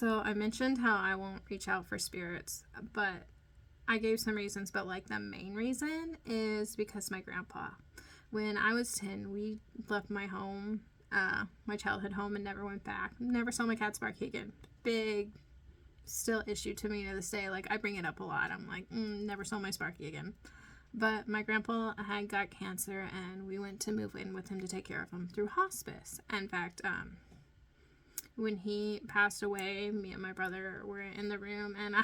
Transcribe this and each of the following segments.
So I mentioned how I won't reach out for spirits, but I gave some reasons, but like the main reason is because my grandpa. When I was 10, we left my home, my childhood home, and never went back. Never saw my cat Sparky again. Big, still issue to me to this day. Like, I bring it up a lot. I'm like, never saw my Sparky again. But my grandpa had got cancer, and we went to move in with him to take care of him through hospice. In fact, when he passed away, me and my brother were in the room, and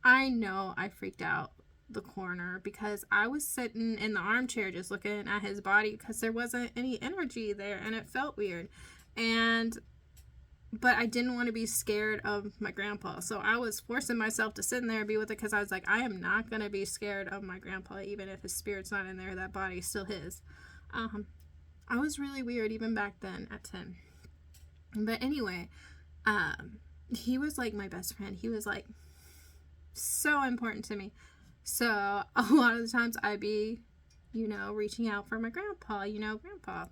I know I freaked out the corner because I was sitting in the armchair just looking at his body because there wasn't any energy there, and it felt weird. But I didn't want to be scared of my grandpa, so I was forcing myself to sit in there and be with it because I was like, I am not going to be scared of my grandpa, even if his spirit's not in there. That body's still his. I was really weird even back then at 10. But anyway, he was like my best friend. He was like so important to me. So a lot of the times I'd be, reaching out for my grandpa, grandpa.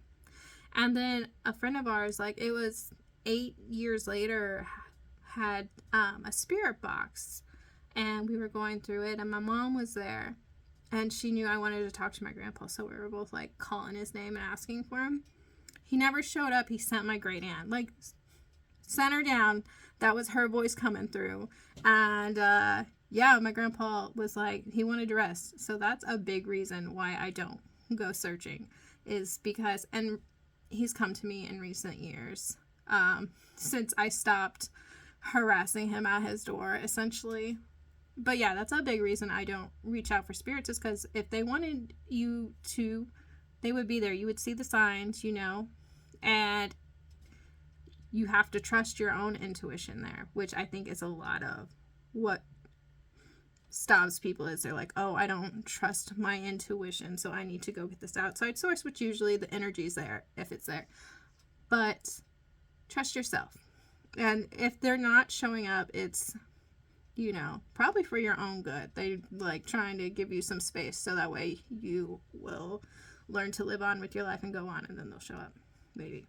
And then a friend of ours, like it was 8 years later, had a spirit box, and we were going through it, and my mom was there, and she knew I wanted to talk to my grandpa, so we were both like calling his name and asking for him. He never showed up. He sent my great aunt, like, sent her down. That was her voice coming through. And yeah, my grandpa was like, he wanted to rest. So that's a big reason why I don't go searching, is because, and he's come to me in recent years, since I stopped harassing him at his door, essentially. But yeah, that's a big reason I don't reach out for spirits, is because if they wanted you to, they would be there. You would see the signs, and you have to trust your own intuition there, which I think is a lot of what stops people. Is they're like, oh, I don't trust my intuition, so I need to go get this outside source, which usually the energy's there if it's there. But trust yourself. And if they're not showing up, it's, probably for your own good. They like trying to give you some space so that way you will learn to live on with your life and go on, and then they'll show up, maybe.